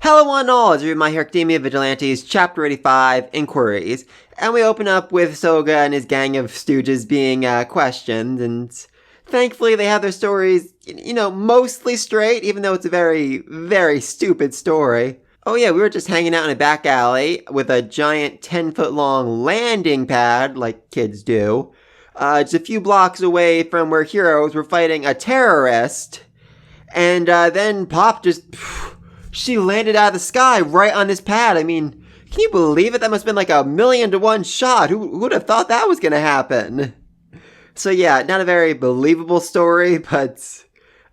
Hello one and all, it's My Hero Academia Vigilantes, Chapter 85, Inquiries, and we open up with Soga and his gang of stooges being questioned, and thankfully they have their stories, mostly straight, even though it's a very, very stupid story. Oh yeah, we were just hanging out in a back alley with a giant 10-foot-long landing pad, like kids do, just a few blocks away from where heroes were fighting a terrorist, and then Pop just... She landed out of the sky right on this pad. I mean, can you believe it? That must have been like a 1,000,000-to-1 shot. Who would have thought that was going to happen? So yeah, not a very believable story, but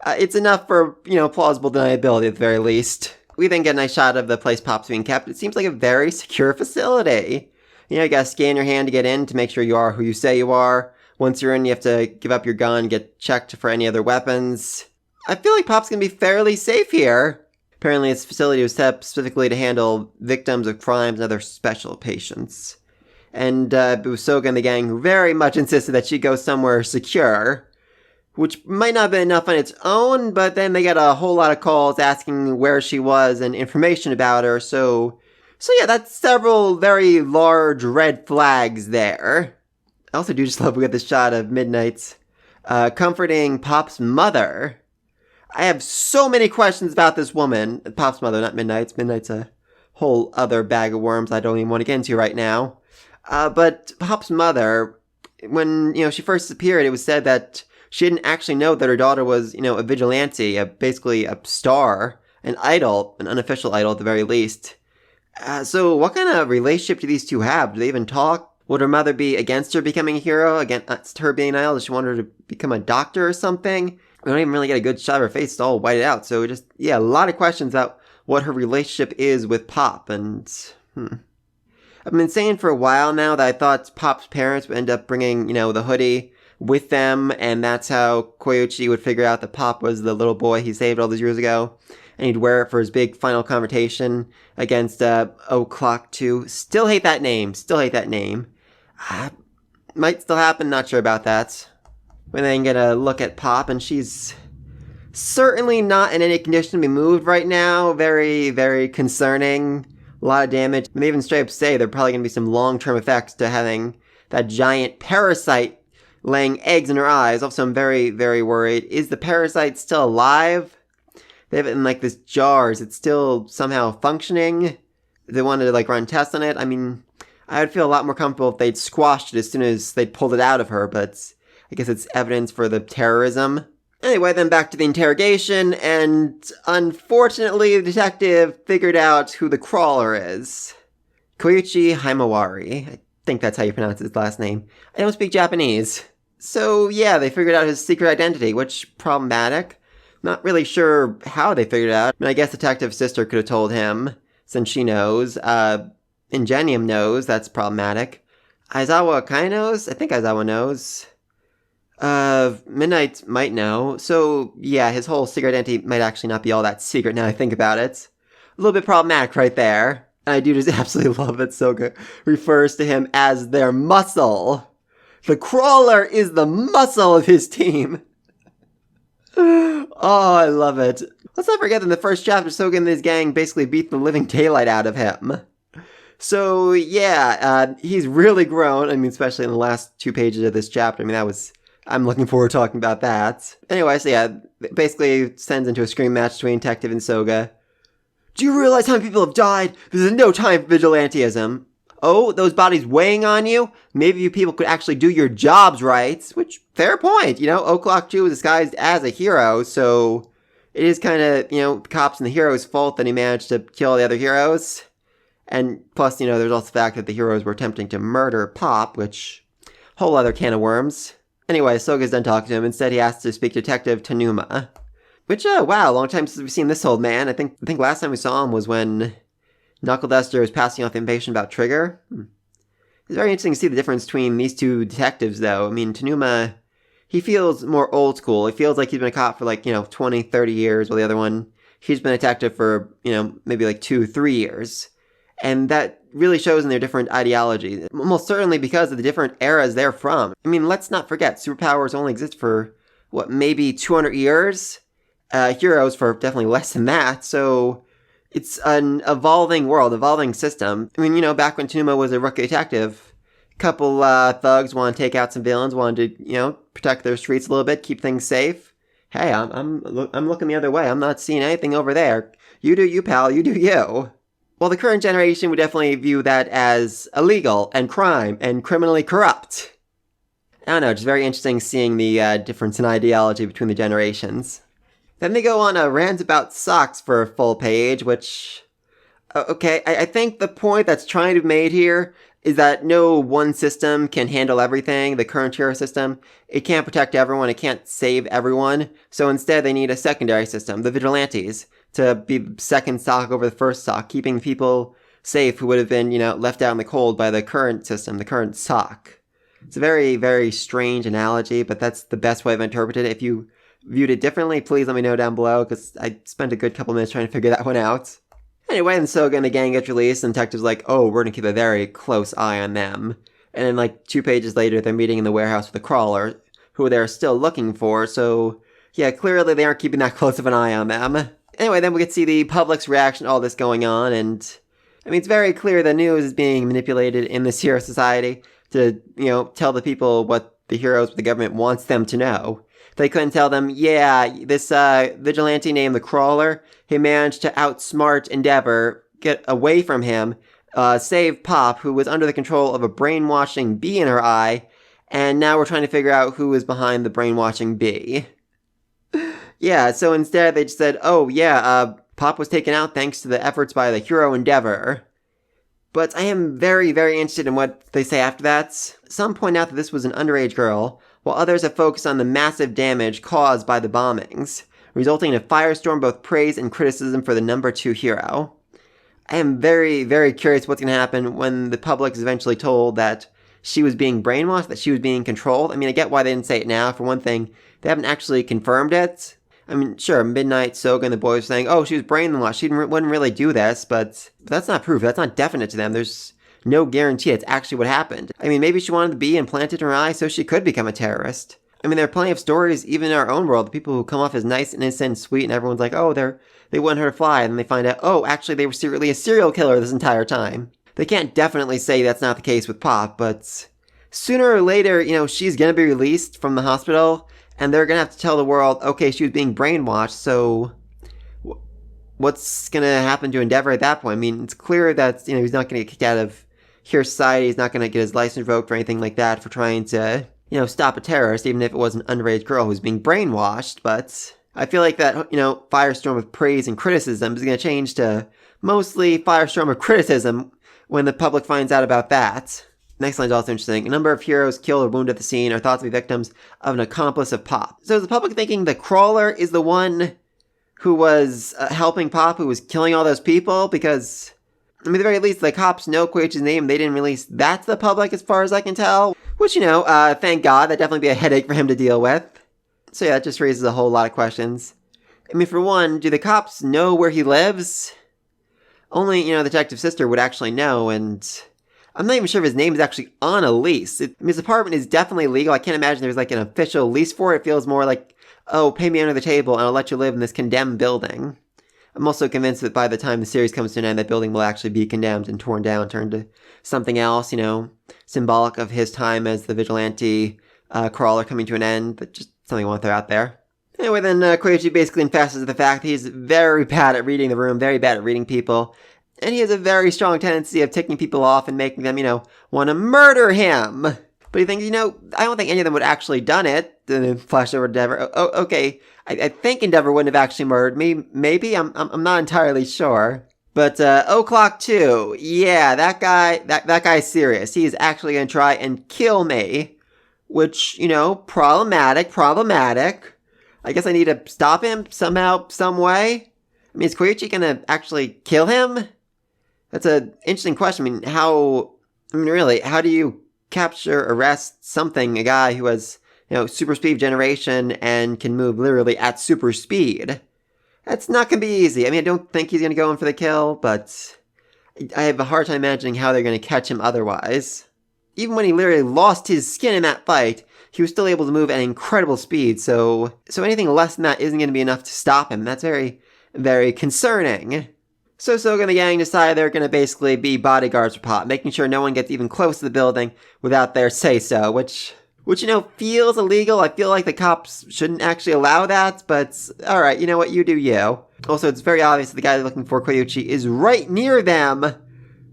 it's enough for, plausible deniability at the very least. We then get a nice shot of the place Pop's being kept. It seems like a very secure facility. You gotta scan your hand to get in to make sure you are who you say you are. Once you're in, you have to give up your gun, get checked for any other weapons. I feel like Pop's gonna be fairly safe here. Apparently, this facility was set up specifically to handle victims of crimes and other special patients. And it was Soga and the gang who very much insisted that she go somewhere secure, which might not have been enough on its own, but then they got a whole lot of calls asking where she was and information about her, so yeah, that's several very large red flags there. I also do just love we get this shot of Midnight's comforting Pop's mother. I have so many questions about this woman. Pop's mother, not Midnight's. Midnight's a whole other bag of worms I don't even want to get into right now. But Pop's mother, when, she first appeared, it was said that she didn't actually know that her daughter was, a vigilante, basically a star, an idol, an unofficial idol at the very least. So what kind of relationship do these two have? Do they even talk? Would her mother be against her becoming a hero? Against her being an idol? Does she want her to become a doctor or something? We don't even really get a good shot of her face. It's all whited out. So a lot of questions about what her relationship is with Pop. And, I've been saying for a while now that I thought Pop's parents would end up bringing, the hoodie with them. And that's how Koichi would figure out that Pop was the little boy he saved all those years ago. And he'd wear it for his big final confrontation against O'Clock 2. Still hate that name. Might still happen. Not sure about that. We then get a look at Pop, and she's certainly not in any condition to be moved right now. Very, very concerning. A lot of damage. And they even straight up say there are probably going to be some long-term effects to having that giant parasite laying eggs in her eyes. Also, I'm very, very worried. Is the parasite still alive? They have it in, this jar. Is it still somehow functioning? They wanted to, run tests on it. I mean, I would feel a lot more comfortable if they'd squashed it as soon as they'd pulled it out of her, but I guess it's evidence for the terrorism. Anyway, then back to the interrogation, and unfortunately, the detective figured out who the crawler is. Koichi Himawari. I think that's how you pronounce his last name. I don't speak Japanese. So, yeah, they figured out his secret identity, which, problematic. Not really sure how they figured it out. I guess Detective's sister could have told him, since she knows. Ingenium knows, that's problematic. Aizawa kinda knows? I think Aizawa knows. Midnight might know. So, yeah, his whole secret identity might actually not be all that secret now I think about it. A little bit problematic right there. And I do just absolutely love that Soga refers to him as their muscle. The crawler is the muscle of his team. Oh, I love it. Let's not forget that in the first chapter, Soga and his gang basically beat the living daylight out of him. So, yeah, he's really grown. I mean, especially in the last 2 pages of this chapter. I mean, I'm looking forward to talking about that. Anyway, so yeah, basically sends into a scream match between Detective and Soga. Do you realize how many people have died? This is no time for vigilantism. Oh, those bodies weighing on you? Maybe you people could actually do your jobs right. Which, fair point. O'Clock 2 is disguised as a hero, so it is kind of, the cops and the hero's fault that he managed to kill the other heroes. And plus, there's also the fact that the heroes were attempting to murder Pop, which, whole other can of worms. Anyway, Soga's done talking to him. Instead, he asks to speak to Detective Tanuma. Which, wow, long time since we've seen this old man. I think last time we saw him was when Knuckle Duster was passing off information about Trigger. It's very interesting to see the difference between these two detectives, though. I mean, Tanuma, he feels more old school. He feels like he's been a cop for 20, 30 years, while the other one, he's been a detective for, maybe 2, 3 years. And that really shows in their different ideology. Almost certainly because of the different eras they're from. I mean, let's not forget, superpowers only exist for, maybe 200 years? heroes for definitely less than that, so it's an evolving world, evolving system. I mean, back when Tuma was a rookie detective, a couple thugs want to take out some villains, wanted to, protect their streets a little bit, keep things safe. Hey, I'm looking the other way. I'm not seeing anything over there. You do you, pal. You do you. Well, the current generation would definitely view that as illegal and crime and criminally corrupt. I don't know, just very interesting seeing the difference in ideology between the generations. Then they go on a rant about socks for a full page, which... Okay, I think the point that's trying to be made here is that no one system can handle everything. The current hero system, it can't protect everyone, it can't save everyone. So instead they need a secondary system, the Vigilantes, to be second sock over the first sock, keeping people safe who would have been, left out in the cold by the current system, the current sock. It's a very, very strange analogy, but that's the best way I've interpreted it. If you viewed it differently, please let me know down below, because I spent a good couple minutes trying to figure that one out. Anyway, and so again, the gang gets released, and the detective's like, oh, we're gonna keep a very close eye on them. And then, 2 pages later, they're meeting in the warehouse with the Crawler, who they're still looking for, so yeah, clearly they aren't keeping that close of an eye on them. Anyway, then we get to see the public's reaction to all this going on, and I mean, it's very clear the news is being manipulated in this hero society to, tell the people what the heroes, the government wants them to know. They couldn't tell them, yeah, this vigilante named the Crawler, he managed to outsmart Endeavor, get away from him, save Pop, who was under the control of a brainwashing bee in her eye, and now we're trying to figure out who is behind the brainwashing bee. Yeah, so instead they just said, oh yeah, Pop was taken out thanks to the efforts by the hero Endeavor. But I am very, very interested in what they say after that. Some point out that this was an underage girl, while others have focused on the massive damage caused by the bombings, resulting in a firestorm both praise and criticism for the number 2 hero. I am very, very curious what's going to happen when the public is eventually told that she was being brainwashed, that she was being controlled. I mean, I get why they didn't say it now. For one thing, they haven't actually confirmed it. I mean, sure, Midnight, Soga, and the boys were saying, oh, she was brainwashed, she wouldn't really do this, but that's not proof, that's not definite to them. There's no guarantee it's actually what happened. I mean, maybe she wanted the bee implanted in her eye so she could become a terrorist. I mean, there are plenty of stories, even in our own world, of people who come off as nice, innocent, and sweet, and everyone's like, oh, they want her to fly, and then they find out, oh, actually, they were secretly a serial killer this entire time. They can't definitely say that's not the case with Pop, but sooner or later, she's gonna be released from the hospital, and they're gonna have to tell the world, okay, she was being brainwashed, so what's gonna happen to Endeavor at that point? I mean, it's clear that, he's not gonna get kicked out of Hero Society, he's not gonna get his license revoked or anything like that for trying to, stop a terrorist, even if it was an underage girl who's being brainwashed, but I feel like that, firestorm of praise and criticism is gonna change to mostly firestorm of criticism when the public finds out about that. Next line is also interesting. A number of heroes killed or wounded at the scene are thought to be victims of an accomplice of Pop. So is the public thinking the Crawler is the one who was helping Pop, who was killing all those people? Because, I mean, at the very least, the cops know Koichi's name. They didn't release that to the public as far as I can tell. Which, thank God. That'd definitely be a headache for him to deal with. So yeah, that just raises a whole lot of questions. I mean, for one, do the cops know where he lives? Only, the detective's sister would actually know, and I'm not even sure if his name is actually on a lease. His apartment is definitely legal. I can't imagine there's an official lease for it. It feels more like, oh, pay me under the table and I'll let you live in this condemned building. I'm also convinced that by the time the series comes to an end, that building will actually be condemned and torn down, turned to something else, symbolic of his time as the vigilante Crawler coming to an end, but just something I want to throw out there. Anyway, then Koichi basically confesses to the fact that he's very bad at reading the room, very bad at reading people, and he has a very strong tendency of ticking people off and making them, want to murder him. But he thinks, I don't think any of them would actually done it. Then it flashed over to Endeavor. Oh, okay. I think Endeavor wouldn't have actually murdered me. Maybe? I'm not entirely sure. But, O'Clock 2. Yeah, that guy's serious. He's actually gonna try and kill me. Which, problematic. I guess I need to stop him somehow, some way. I mean, is Koichi gonna actually kill him? That's an interesting question. How do you capture, arrest a guy who has, super speed generation and can move literally at super speed? That's not gonna be easy. I mean, I don't think he's gonna go in for the kill, but I have a hard time imagining how they're gonna catch him otherwise. Even when he literally lost his skin in that fight, he was still able to move at incredible speed, so anything less than that isn't going to be enough to stop him. That's very, very concerning. So Soga and the gang decide they're going to basically be bodyguards for Pop, making sure no one gets even close to the building without their say-so, which feels illegal. I feel like the cops shouldn't actually allow that, but alright, you know what, you do you. Also, it's very obvious that the guy they're looking for, Koichi, is right near them.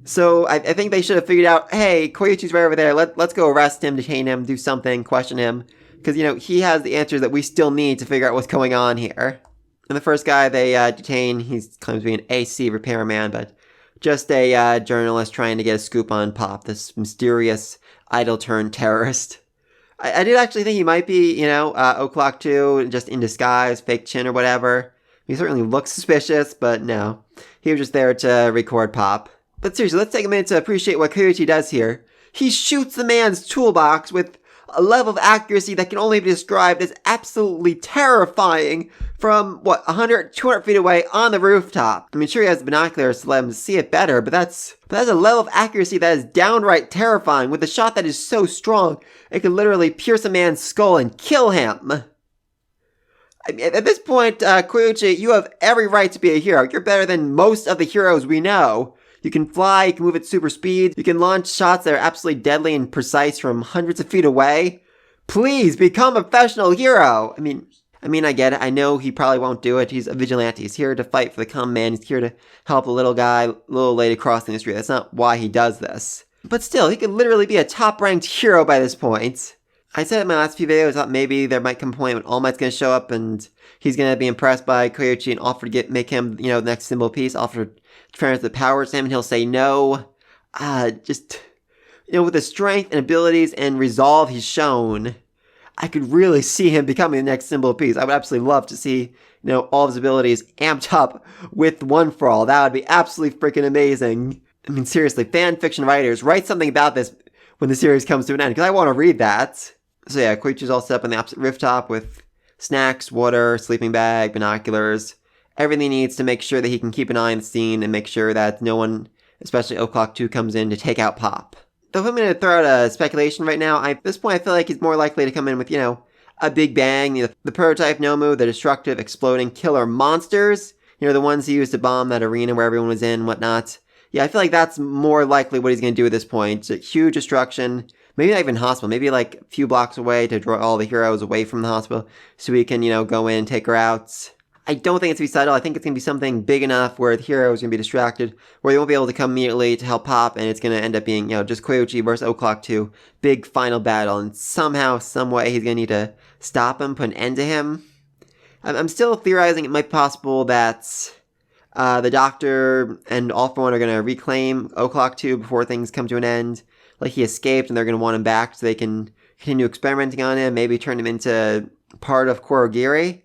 So I think they should have figured out, hey, Koichi's right over there, let's go arrest him, detain him, do something, question him. Because, he has the answers that we still need to figure out what's going on here. And the first guy they detain, he claims to be an AC repairman, but just a journalist trying to get a scoop on Pop, this mysterious idol-turned-terrorist. I did actually think he might be, O'Clock 2, just in disguise, fake chin or whatever. He certainly looks suspicious, but no. He was just there to record Pop. But seriously, let's take a minute to appreciate what Koichi does here. He shoots the man's toolbox with a level of accuracy that can only be described as absolutely terrifying from, 100, 200 feet away on the rooftop. I mean, sure he has binoculars to let him see it better, but that's a level of accuracy that is downright terrifying. With a shot that is so strong, it could literally pierce a man's skull and kill him. I mean, at this point, Koichi, you have every right to be a hero. You're better than most of the heroes we know. You can fly, you can move at super speed, you can launch shots that are absolutely deadly and precise from hundreds of feet away. Please, become a professional hero! I mean, I get it. I know he probably won't do it. He's a vigilante. He's here to fight for the common man. He's here to help a little guy, little lady crossing the street. That's not why he does this. But still, he could literally be a top-ranked hero by this point. I said in my last few videos, I thought maybe there might come a point when All Might's going to show up and he's going to be impressed by Koichi and offer to make him, the next symbol piece, offer to transfer the powers to him, and he'll say no. With the strength and abilities and resolve he's shown, I could really see him becoming the next symbol piece. I would absolutely love to see, all of his abilities amped up with One For All. That would be absolutely freaking amazing. I mean, seriously, fan fiction writers, write something about this when the series comes to an end, because I want to read that. So yeah, Koichi's all set up on the opposite rooftop with snacks, water, sleeping bag, binoculars, everything he needs to make sure that he can keep an eye on the scene and make sure that no one, especially O'Clock 2, comes in to take out Pop. Though if I'm going to throw out a speculation right now, at this point I feel like he's more likely to come in with, a big bang, the prototype Nomu, the destructive, exploding killer monsters, the ones he used to bomb that arena where everyone was in and whatnot. Yeah, I feel like that's more likely what he's going to do at this point. It's huge destruction. Maybe not even hospital, maybe like a few blocks away to draw all the heroes away from the hospital so we can, go in and take her out. I don't think it's going to be subtle. I think it's going to be something big enough where the hero is going to be distracted, where they won't be able to come immediately to help Pop, and it's going to end up being, just Koichi versus O'Clock 2, big final battle, and somehow, some way, he's going to need to stop him, put an end to him. I'm still theorizing it might be possible that the Doctor and All For One are going to reclaim O'Clock 2 before things come to an end. Like he escaped and they're going to want him back so they can continue experimenting on him, maybe turn him into part of Kurogiri.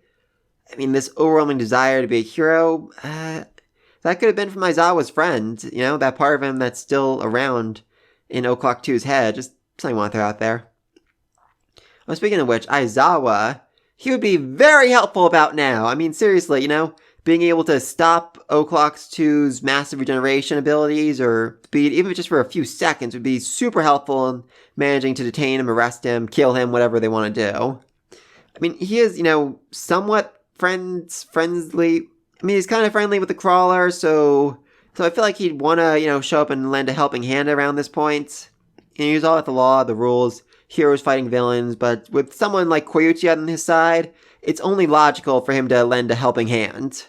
I mean, this overwhelming desire to be a hero, that could have been from Aizawa's friend, that part of him that's still around in O'Clock 2's head. Just something I want to throw out there. Well, speaking of which, Aizawa, he would be very helpful about now. I mean, seriously, being able to stop O'Clock 2's massive regeneration abilities or speed, even just for a few seconds, would be super helpful in managing to detain him, arrest him, kill him, whatever they want to do. I mean, he is, somewhat friendly. I mean, he's kind of friendly with the Crawler, so I feel like he'd want to, show up and lend a helping hand around this point. He's all at the law, the rules, heroes fighting villains, but with someone like Koichi on his side, it's only logical for him to lend a helping hand.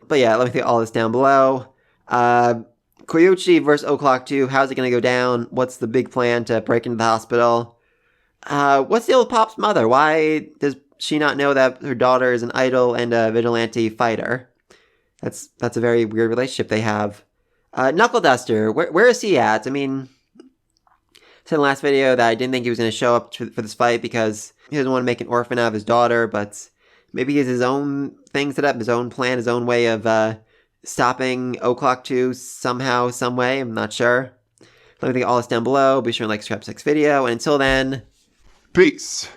But yeah, let me think all this down below. Koichi versus O'Clock 2, how's it going to go down? What's the big plan to break into the hospital? What's the deal with Pop's mother? Why does she not know that her daughter is an idol and a vigilante fighter? That's a very weird relationship they have. Knuckle Duster, where is he at? I mean, I said in the last video that I didn't think he was going to show up for this fight because he doesn't want to make an orphan out of his daughter, but maybe he has his own thing set up, his own plan, his own way of stopping O'Clock 2 somehow, some way. I'm not sure. Let me think all this down below. Be sure to like, subscribe to this video. And until then, peace.